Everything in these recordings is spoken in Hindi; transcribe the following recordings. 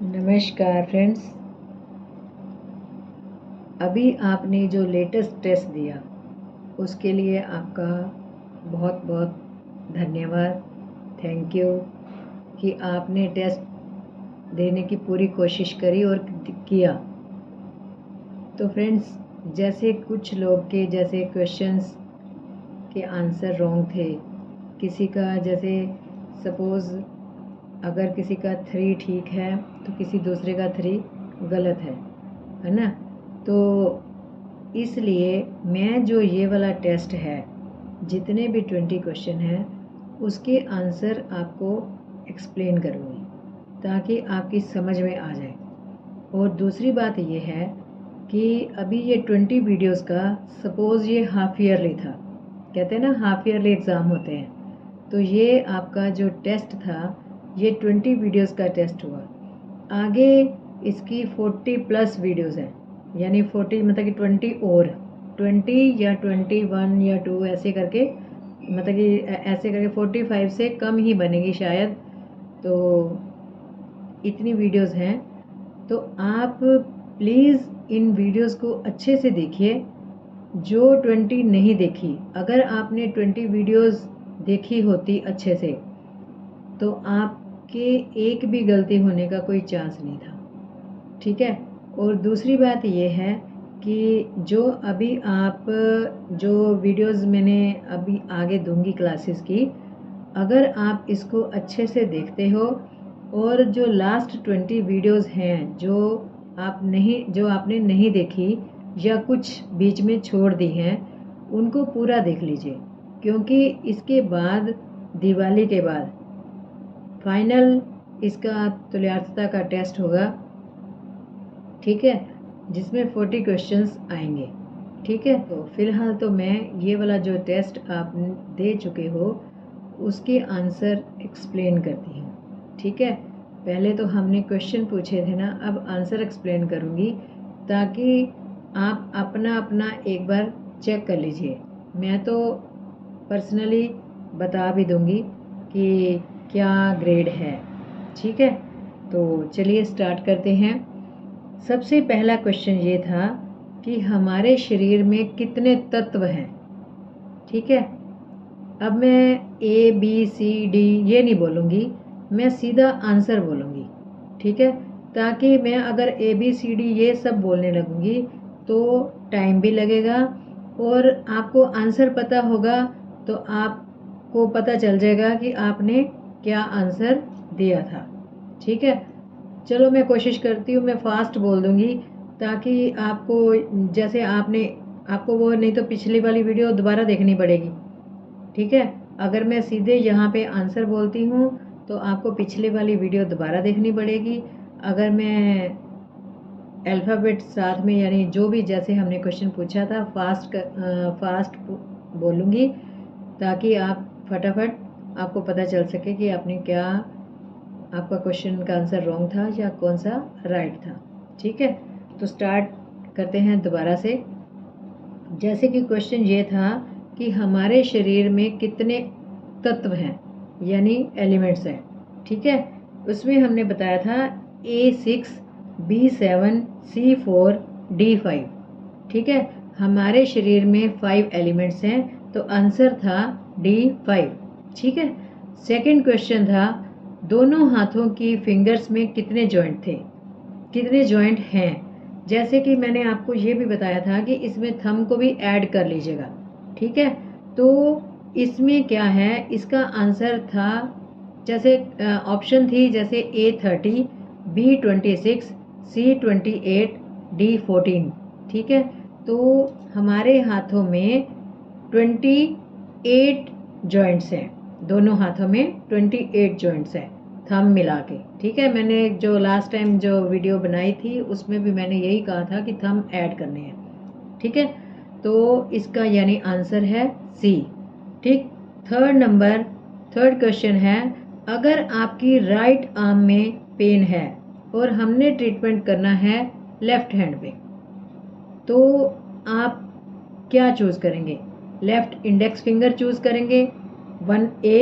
नमस्कार फ्रेंड्स। अभी आपने जो लेटेस्ट टेस्ट दिया उसके लिए आपका बहुत बहुत धन्यवाद। थैंक यू कि आपने टेस्ट देने की पूरी कोशिश करी और किया। तो फ्रेंड्स, जैसे कुछ लोग के जैसे क्वेश्चंस के आंसर रॉन्ग थे, किसी का जैसे सपोज़ अगर किसी का 3 ठीक है तो किसी दूसरे का 3 गलत है ना। तो इसलिए मैं जो ये वाला टेस्ट है, जितने भी 20 क्वेश्चन हैं उसके आंसर आपको एक्सप्लेन करूँगी ताकि आपकी समझ में आ जाए। और दूसरी बात ये है कि अभी ये 20 वीडियोस का सपोज़ ये हाफ ईयरली था, कहते हैं ना हाफ ईयरली एग्ज़ाम होते हैं, तो ये आपका जो टेस्ट था ये 20 वीडियोस का टेस्ट हुआ। आगे इसकी 40 प्लस वीडियोस हैं, यानी 40 मतलब कि 20 और 20 या 21 या 2 ऐसे करके, मतलब कि ऐसे करके 45 से कम ही बनेगी शायद। तो इतनी वीडियोस हैं, तो आप प्लीज़ इन वीडियोस को अच्छे से देखिए। जो 20 नहीं देखी, अगर आपने 20 वीडियोस देखी होती अच्छे से तो आपके एक भी गलती होने का कोई चांस नहीं था, ठीक है। और दूसरी बात ये है कि जो अभी आप जो वीडियोस मैंने अभी आगे दूंगी क्लासेस की, अगर आप इसको अच्छे से देखते हो और जो लास्ट 20 वीडियोस हैं जो आपने नहीं देखी या कुछ बीच में छोड़ दी हैं, उनको पूरा देख लीजिए, क्योंकि इसके बाद दिवाली के बाद फाइनल इसका तुल्यता का टेस्ट होगा, ठीक है, जिसमें 40 क्वेश्चंस आएंगे, ठीक है। तो फिलहाल तो मैं ये वाला जो टेस्ट आप दे चुके हो उसके आंसर एक्सप्लेन करती हूँ, ठीक है। पहले तो हमने क्वेश्चन पूछे थे ना, अब आंसर एक्सप्लेन करूँगी ताकि आप अपना अपना एक बार चेक कर लीजिए। मैं तो पर्सनली बता भी दूँगी कि क्या ग्रेड है, ठीक है। तो चलिए स्टार्ट करते हैं। सबसे पहला क्वेश्चन ये था कि हमारे शरीर में कितने तत्व हैं, ठीक है। अब मैं A B C D ये नहीं बोलूँगी, मैं सीधा आंसर बोलूँगी, ठीक है, ताकि मैं अगर A B C D ये सब बोलने लगूँगी तो टाइम भी लगेगा और आपको आंसर पता होगा तो आपको पता चल जाएगा कि आपने क्या आंसर दिया था, ठीक है। चलो मैं कोशिश करती हूँ, मैं फास्ट बोल दूँगी ताकि आपको जैसे आपको वो नहीं तो पिछली वाली वीडियो दोबारा देखनी पड़ेगी, ठीक है। अगर मैं सीधे यहाँ पे आंसर बोलती हूँ तो आपको पिछले वाली वीडियो दोबारा देखनी पड़ेगी। अगर मैं अल्फ़ाबेट साथ में, यानी जो भी जैसे हमने क्वेश्चन पूछा था फास्ट बोलूँगी ताकि आप फटाफट आपको पता चल सके कि आपने क्या, आपका क्वेश्चन का आंसर रॉन्ग था या कौन सा राइट था, ठीक है। तो स्टार्ट करते हैं दोबारा से। जैसे कि क्वेश्चन ये था कि हमारे शरीर में कितने तत्व हैं, यानी एलिमेंट्स हैं, ठीक है। उसमें हमने बताया था A6 B7 C4 D5, ठीक है। हमारे शरीर में 5 एलिमेंट्स हैं तो आंसर था D5, ठीक है। सेकंड क्वेश्चन था दोनों हाथों की फिंगर्स में कितने जॉइंट थे, कितने जॉइंट हैं। जैसे कि मैंने आपको ये भी बताया था कि इसमें थंब को भी ऐड कर लीजिएगा, ठीक है। तो इसमें क्या है, इसका आंसर था जैसे ऑप्शन थी जैसे A30 B26 C28 D14, ठीक है। तो हमारे हाथों में 28 जॉइंट्स हैं, दोनों हाथों में 28 जॉइंट्स हैं थंब मिला के, ठीक है। मैंने जो लास्ट टाइम जो वीडियो बनाई थी उसमें भी मैंने यही कहा था कि थंब ऐड करने हैं, ठीक है। तो इसका यानी आंसर है C, ठीक। थर्ड क्वेश्चन है, अगर आपकी राइट आर्म में पेन है और हमने ट्रीटमेंट करना है लेफ्ट हैंड पे, तो आप क्या चूज़ करेंगे। लेफ्ट इंडेक्स फिंगर चूज़ करेंगे 1A,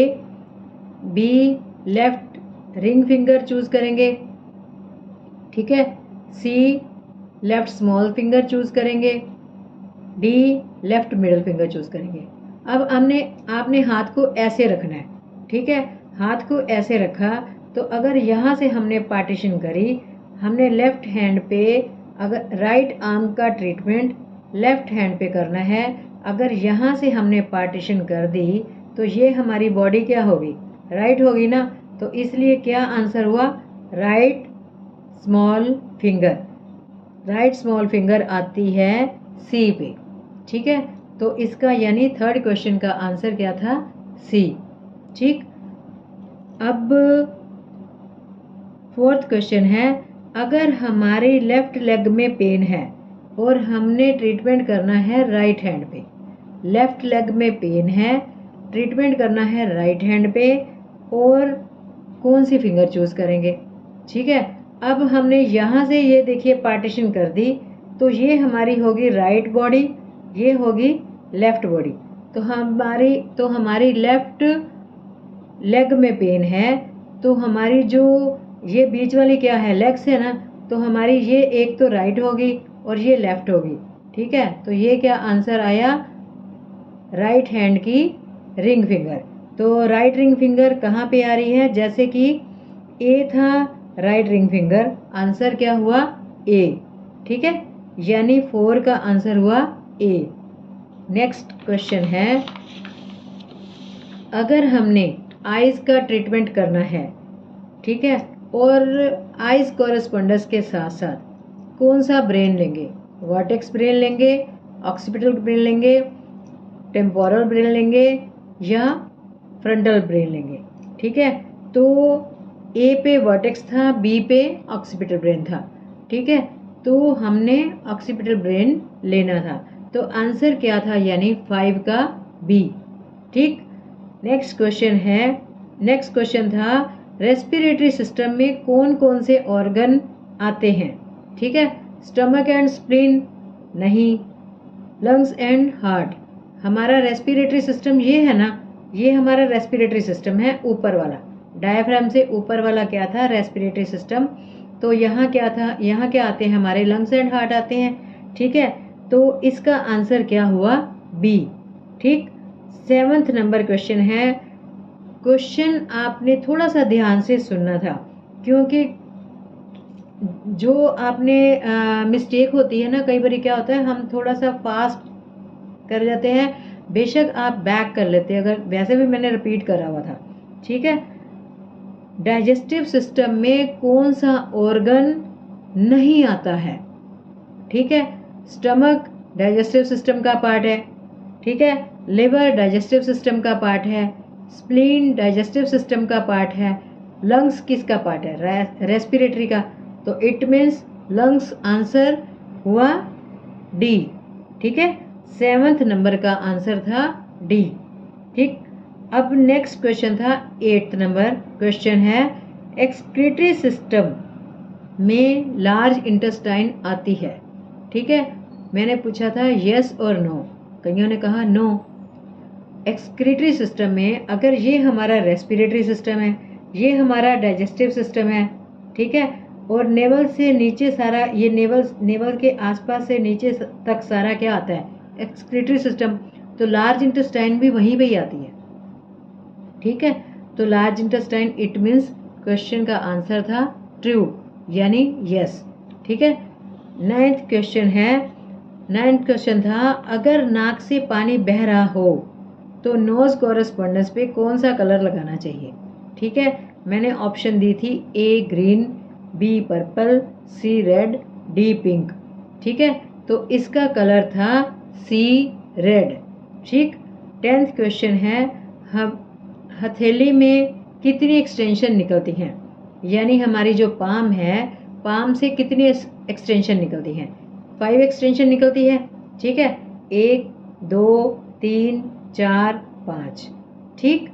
B left ring finger choose करेंगे, ठीक है। सी लेफ्ट स्मॉल फिंगर चूज करेंगे, D left middle finger choose करेंगे। अब आपने हाथ को ऐसे रखना है, ठीक है। हाथ को ऐसे रखा तो अगर यहाँ से हमने पार्टीशन करी, हमने लेफ्ट हैंड पे, अगर राइट आर्म का ट्रीटमेंट लेफ्ट हैंड पे करना है, अगर यहाँ से हमने पार्टीशन कर दी तो ये हमारी बॉडी क्या होगी, राइट होगी ना। तो इसलिए क्या आंसर हुआ, right small finger. Right small finger आती है सी पे, ठीक है। तो इसका यानी थर्ड क्वेश्चन का आंसर क्या था, सी, ठीक। अब फोर्थ क्वेश्चन है, अगर हमारे लेफ्ट लेग में पेन है और हमने ट्रीटमेंट करना है राइट हैंड पे, लेफ्ट लेग में पेन है, ट्रीटमेंट करना है राइट हैंड पे, और कौन सी फिंगर चूज करेंगे, ठीक है। अब हमने यहाँ से ये देखिए पार्टीशन कर दी, तो ये हमारी होगी राइट बॉडी, ये होगी लेफ्ट बॉडी। तो हमारी लेफ्ट लेग में पेन है, तो हमारी जो ये बीच वाली क्या है, लेग्स है ना, तो हमारी ये एक तो राइट होगी और ये लेफ्ट होगी, ठीक है। तो ये क्या आंसर आया, राइट हैंड की रिंग फिंगर। तो राइट रिंग फिंगर कहाँ पे आ रही है, जैसे कि ए था राइट रिंग फिंगर, आंसर क्या हुआ, ए, ठीक है। यानी 4 का आंसर हुआ ए। नेक्स्ट क्वेश्चन है, अगर हमने आइज का ट्रीटमेंट करना है, ठीक है, और आइज कॉरेस्पॉन्डेंस के साथ साथ कौन सा ब्रेन लेंगे, वर्टेक्स ब्रेन लेंगे, ऑक्सीपिटल ब्रेन लेंगे, टेम्पोरल ब्रेन लेंगे या फ्रंटल ब्रेन लेंगे, ठीक है। तो ए पे वर्टेक्स था, बी पे ऑक्सीपिटल ब्रेन था, ठीक है। तो हमने ऑक्सीपिटल ब्रेन लेना था, तो आंसर क्या था, यानी 5 का बी, ठीक। नेक्स्ट क्वेश्चन था, रेस्पिरेटरी सिस्टम में कौन कौन से ऑर्गन आते हैं, ठीक है। स्टमक एंड स्प्लीन नहीं, लंग्स एंड हार्ट। हमारा रेस्पिरेटरी सिस्टम ये है ना, ये हमारा रेस्पिरेटरी सिस्टम है ऊपर वाला, डायफ्राम से ऊपर वाला क्या था, रेस्पिरेटरी सिस्टम। तो यहाँ क्या था, यहाँ क्या आते हैं, हमारे लंग्स एंड हार्ट आते हैं, ठीक है। तो इसका आंसर क्या हुआ, बी, ठीक। 7th नंबर क्वेश्चन है, क्वेश्चन आपने थोड़ा सा ध्यान से सुनना था, क्योंकि जो आपने मिस्टेक होती है ना, कई बार क्या होता है, हम थोड़ा सा फास्ट कर जाते हैं, बेशक आप बैक कर लेते हैं, अगर वैसे भी मैंने रिपीट करा हुआ था, ठीक है। डाइजेस्टिव सिस्टम में कौन सा ऑर्गन नहीं आता है, ठीक है। स्टमक डाइजेस्टिव सिस्टम का पार्ट है, ठीक है। लिवर डाइजेस्टिव सिस्टम का पार्ट है, स्प्लीन डाइजेस्टिव सिस्टम का पार्ट है, लंग्स किसका पार्ट है, रेस्पिरेटरी का। तो इट मीन्स लंग्स आंसर हुआ डी, ठीक है। 7th नंबर का आंसर था डी, ठीक। अब नेक्स्ट क्वेश्चन था 8th नंबर क्वेश्चन है, एक्सक्रीटरी सिस्टम में लार्ज इंटेस्टाइन आती है, ठीक है। मैंने पूछा था यस और नो, कईयों ने कहा नो। एक्सक्रीटरी सिस्टम में अगर ये हमारा रेस्पिरेटरी सिस्टम है, ये हमारा डाइजेस्टिव सिस्टम है, ठीक है, और नेवल से नीचे सारा, ये नेवल के आसपास से नीचे तक सारा क्या आता है, एक्सक्रीटरी सिस्टम। तो लार्ज इंटेस्टाइन भी वहीं पे ही आती है, ठीक है। तो large intestine, it means question का आंसर था ट्रू, यानी यस, ठीक है। 9th क्वेश्चन था, अगर नाक से पानी बह रहा हो तो नोज कॉरेस्पॉन्डेंस पे कौन सा कलर लगाना चाहिए, ठीक है। मैंने ऑप्शन दी थी, ए ग्रीन, बी पर्पल, सी रेड, डी पिंक, ठीक है। तो इसका कलर था सी रेड, ठीक। 10th क्वेश्चन है, हथेली में कितनी एक्सटेंशन निकलती हैं, यानी हमारी जो पाम है, पाम से कितनी एक्सटेंशन निकलती हैं, 5 एक्सटेंशन निकलती है, ठीक है। 1 2 3 4 5, ठीक।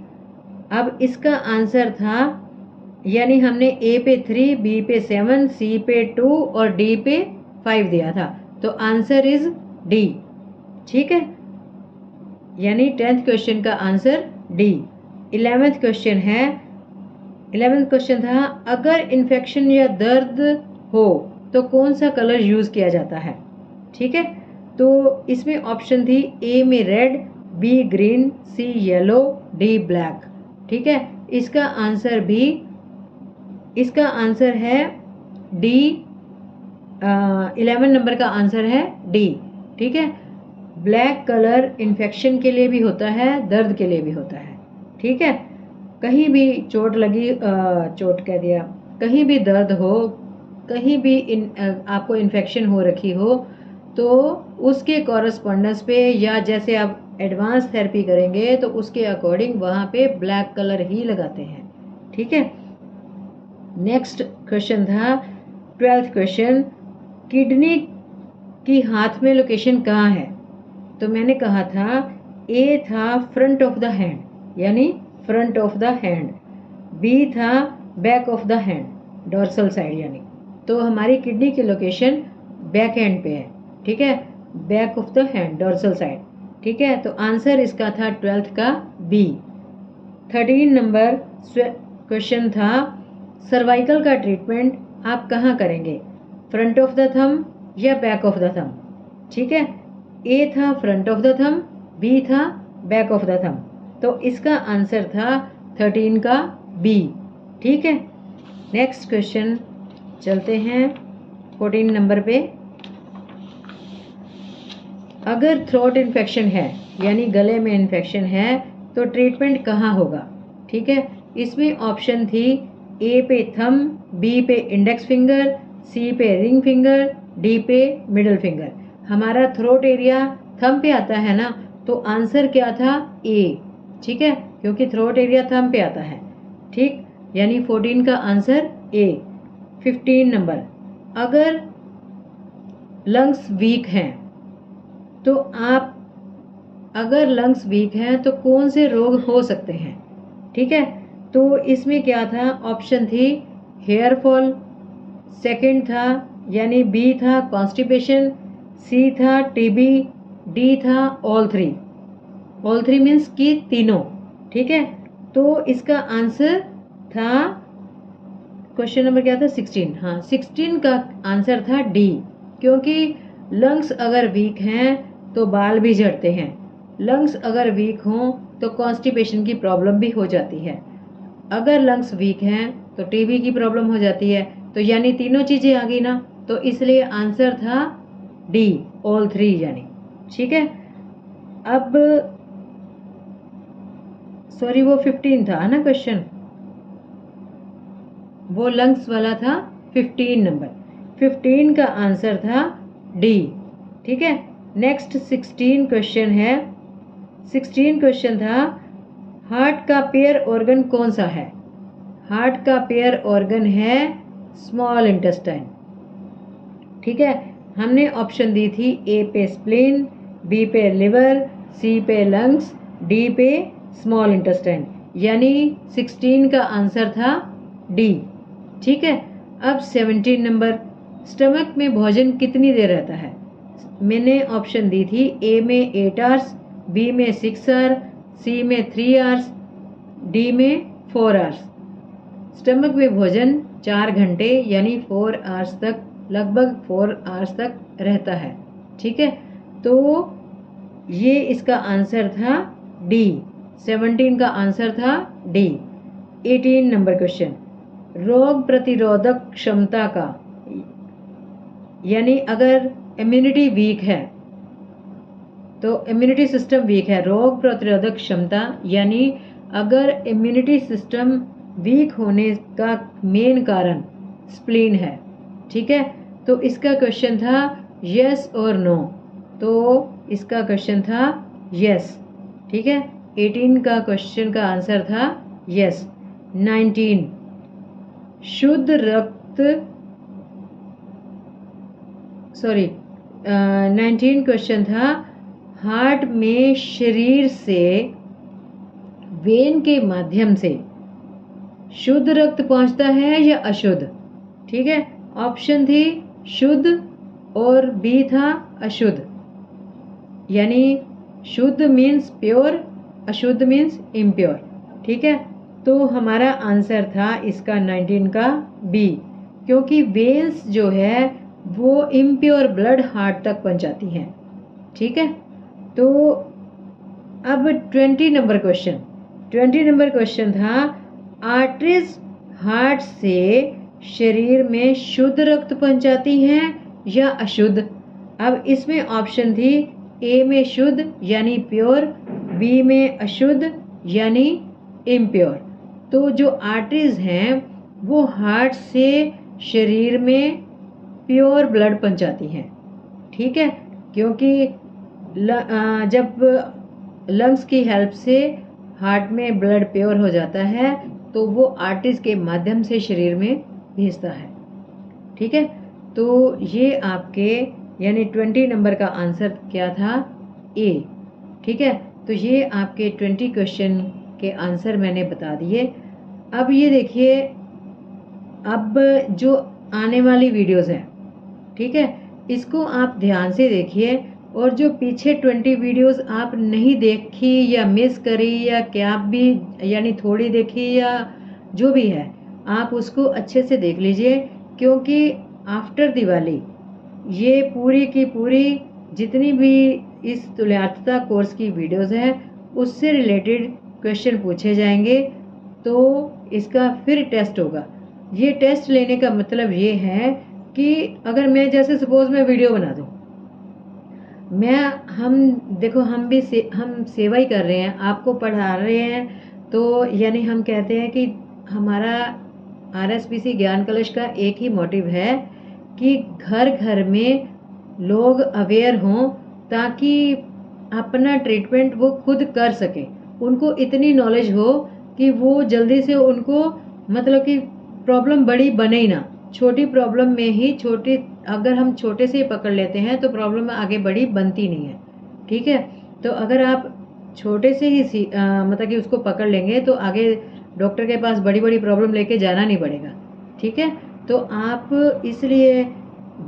अब इसका आंसर था, यानी हमने ए पे 3, बी पे 7, सी पे 2 और डी पे 5 दिया था, तो आंसर इज डी, ठीक है। यानी 10th क्वेश्चन का आंसर डी। 11th क्वेश्चन था, अगर इन्फेक्शन या दर्द हो तो कौन सा कलर यूज़ किया जाता है। ठीक है, तो इसमें ऑप्शन थी ए में red, be green, C yellow, D black. ठीक है, इसका आंसर है डी। 11 नंबर का आंसर है डी। ठीक है, ब्लैक कलर इन्फेक्शन के लिए भी होता है, दर्द के लिए भी होता है। ठीक है, कहीं भी चोट लगी, चोट कह दिया, कहीं भी दर्द हो, कहीं भी आपको इन्फेक्शन हो रखी हो तो उसके कॉरस्पॉन्डेंस पे या जैसे आप एडवांस थेरेपी करेंगे तो उसके अकॉर्डिंग वहाँ पे ब्लैक कलर ही लगाते हैं। ठीक है, नेक्स्ट क्वेश्चन था 12th क्वेश्चन, किडनी की हाथ में लोकेशन कहाँ है। तो मैंने कहा था ए था फ्रंट ऑफ द हैंड यानी front of the hand, B था back of the hand dorsal side यानी, तो हमारी किडनी की लोकेशन बैक हैंड पे है। ठीक है, back of the hand dorsal side. ठीक है, तो आंसर इसका था 12th का बी। 13 नंबर क्वेश्चन था सर्वाइकल का ट्रीटमेंट आप कहाँ करेंगे, फ्रंट ऑफ द थंब या बैक ऑफ द थंब। ठीक है, ए था front of the thumb, B था बैक ऑफ द थंब, तो इसका आंसर था 13 का बी। ठीक है, नेक्स्ट क्वेश्चन चलते हैं 14 नंबर पे। अगर थ्रोट इन्फेक्शन है यानी गले में इन्फेक्शन है तो ट्रीटमेंट कहाँ होगा। ठीक है, इसमें ऑप्शन थी ए पे थंब, बी पे इंडेक्स फिंगर, सी पे रिंग फिंगर, डी पे मिडिल फिंगर। हमारा थ्रोट एरिया थंब पे आता है ना, तो आंसर क्या था ए। ठीक है, क्योंकि थ्रोट एरिया थंब पे आता है। ठीक, यानी 14 का आंसर ए। 15 नंबर, अगर लंग्स वीक हैं तो अगर लंग्स वीक हैं तो कौन से रोग हो सकते हैं। ठीक है, तो इसमें क्या था, ऑप्शन थी हेयर फॉल, सेकंड था यानी बी था कॉन्स्टिपेशन, सी था टीबी, डी था ऑल थ्री मीन्स कि तीनों। ठीक है, तो इसका आंसर था क्वेश्चन नंबर क्या था 16। हाँ, 16 का आंसर था डी, क्योंकि लंग्स अगर वीक हैं तो बाल भी झड़ते हैं, लंग्स अगर वीक हों तो कॉन्स्टिपेशन की प्रॉब्लम भी हो जाती है, अगर लंग्स वीक हैं तो टीबी की प्रॉब्लम हो जाती है, तो यानी तीनों चीज़ें आ गई ना, तो इसलिए आंसर था डी ऑल थ्री यानी। ठीक है, अब सॉरी वो 15 था ना क्वेश्चन, वो लंग्स वाला था 15 नंबर। 15 का आंसर था डी। ठीक है, नेक्स्ट 16 क्वेश्चन है। 16 क्वेश्चन था हार्ट का पेयर ऑर्गन कौन सा है। हार्ट का पेयर ऑर्गन है स्मॉल इंटेस्टाइन। ठीक है, हमने ऑप्शन दी थी ए पे स्प्लीन, बी पे लिवर, सी पे लंग्स, डी पे स्मॉल इंटेस्टाइन, यानी 16 का आंसर था डी। ठीक है, अब 17 नंबर, स्टमक में भोजन कितनी देर रहता है। मैंने ऑप्शन दी थी ए में 8 आवर्स, बी में 6 आवर, सी में 3 आवर्स, डी में 4 आवर्स। स्टमक में भोजन 4 घंटे यानी 4 आवर्स तक, लगभग 4 आवर्स तक रहता है। ठीक है, तो ये इसका आंसर था डी। 17 का आंसर था डी। 18 नंबर क्वेश्चन, रोग प्रतिरोधक क्षमता का यानी अगर इम्यूनिटी वीक है तो इम्यूनिटी सिस्टम वीक है, रोग प्रतिरोधक क्षमता यानी अगर इम्यूनिटी सिस्टम वीक होने का मेन कारण स्प्लीन है। ठीक है, तो इसका क्वेश्चन था यस और नो, तो इसका क्वेश्चन था यस। ठीक है, 18 का क्वेश्चन का आंसर था यस। 19, शुद्ध रक्त 19 क्वेश्चन था हार्ट में शरीर से वेन के माध्यम से शुद्ध रक्त पहुंचता है या अशुद्ध। ठीक है, ऑप्शन थी शुद्ध और बी था अशुद्ध, यानी शुद्ध मीन्स प्योर, अशुद्ध मीन्स इम्प्योर। ठीक है, तो हमारा आंसर था इसका 19 का बी, क्योंकि वेन्स जो है वो इम्प्योर ब्लड हार्ट तक पहुंचाती हैं। ठीक है, तो अब 20 नंबर क्वेश्चन था, आर्टरीज हार्ट से शरीर में शुद्ध रक्त पहुंचाती हैं या अशुद्ध। अब इसमें ऑप्शन थी, ए में शुद्ध यानी प्योर, बी में अशुद्ध यानी इम्प्योर। तो जो आर्टरीज हैं वो हार्ट से शरीर में प्योर ब्लड पहुंचाती हैं। ठीक है, क्योंकि जब लंग्स की हेल्प से हार्ट में ब्लड प्योर हो जाता है तो वो आर्टरीज के माध्यम से शरीर में भेजता है। ठीक है, तो ये आपके यानी 20 नंबर का आंसर क्या था, ए। ठीक है, तो ये आपके 20 क्वेश्चन के आंसर मैंने बता दिए। अब ये देखिए, अब जो आने वाली वीडियोस हैं, ठीक है, इसको आप ध्यान से देखिए, और जो पीछे 20 वीडियोस आप नहीं देखी या मिस करी या क्या भी यानी थोड़ी देखी या जो भी है, आप उसको अच्छे से देख लीजिए, क्योंकि आफ्टर दिवाली ये पूरी की पूरी जितनी भी इस तुल्यार्थता कोर्स की वीडियोस हैं उससे रिलेटेड क्वेश्चन पूछे जाएंगे। तो इसका फिर टेस्ट होगा। ये टेस्ट लेने का मतलब ये है कि अगर मैं जैसे सपोज मैं वीडियो बना दूँ, हम देखो, हम सेवा ही कर रहे हैं, आपको पढ़ा रहे हैं, तो यानी हम कहते हैं कि हमारा RSPC ज्ञान कलश का एक ही मोटिव है कि घर घर में लोग अवेयर हों, ताकि अपना ट्रीटमेंट वो खुद कर सके, उनको इतनी नॉलेज हो कि वो जल्दी से उनको मतलब कि प्रॉब्लम बड़ी बने ही ना, छोटी प्रॉब्लम में ही अगर हम छोटे से ही पकड़ लेते हैं तो प्रॉब्लम आगे बड़ी बनती नहीं है। ठीक है, तो अगर आप छोटे से ही मतलब कि उसको पकड़ लेंगे तो आगे डॉक्टर के पास बड़ी बड़ी प्रॉब्लम लेके जाना नहीं पड़ेगा। ठीक है, तो आप इसलिए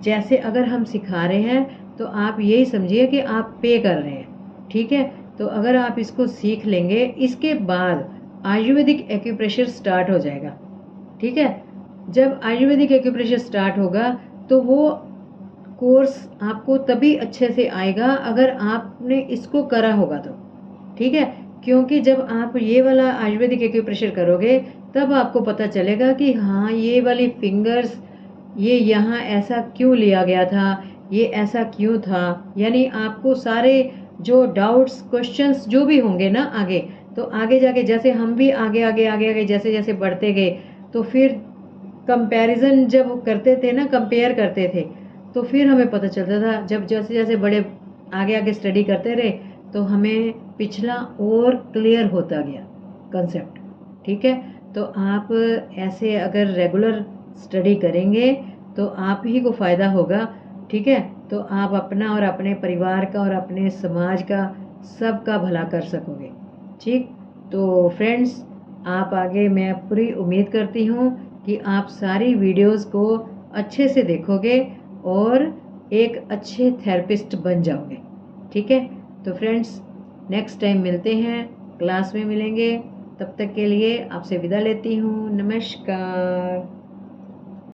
जैसे अगर हम सिखा रहे हैं तो आप यही समझिए कि आप पे कर रहे हैं। ठीक है, तो अगर आप इसको सीख लेंगे, इसके बाद आयुर्वेदिक एक्यूप्रेशर स्टार्ट हो जाएगा। ठीक है, जब आयुर्वेदिक एक्यूप्रेशर स्टार्ट होगा तो वो कोर्स आपको तभी अच्छे से आएगा अगर आपने इसको करा होगा तो। ठीक है, क्योंकि जब आप ये वाला आयुर्वेदिक एक्यूप्रेशर करोगे तब आपको पता चलेगा कि हाँ, ये वाली फिंगर्स ये यहाँ ऐसा क्यों लिया गया था, ये ऐसा क्यों था, यानी आपको सारे जो डाउट्स क्वेश्चंस जो भी होंगे ना आगे, तो आगे जाके जैसे हम भी आगे जैसे जैसे बढ़ते गए, तो फिर कंपैरिजन जब करते थे ना, कंपेयर करते थे, तो फिर हमें पता चलता था, जब जैसे जैसे बड़े आगे स्टडी करते रहे तो हमें पिछला और क्लियर होता गया कंसेप्ट। ठीक है, तो आप ऐसे अगर रेगुलर स्टडी करेंगे तो आप ही को फ़ायदा होगा। ठीक है, तो आप अपना और अपने परिवार का और अपने समाज का सबका भला कर सकोगे। ठीक, तो फ्रेंड्स, आप आगे मैं पूरी उम्मीद करती हूँ कि आप सारी वीडियोस को अच्छे से देखोगे और एक अच्छे थेरेपिस्ट बन जाओगे। ठीक है, तो फ्रेंड्स, नेक्स्ट टाइम मिलते हैं, क्लास में मिलेंगे। तब तक के लिए आपसे विदा लेती हूँ। नमस्कार।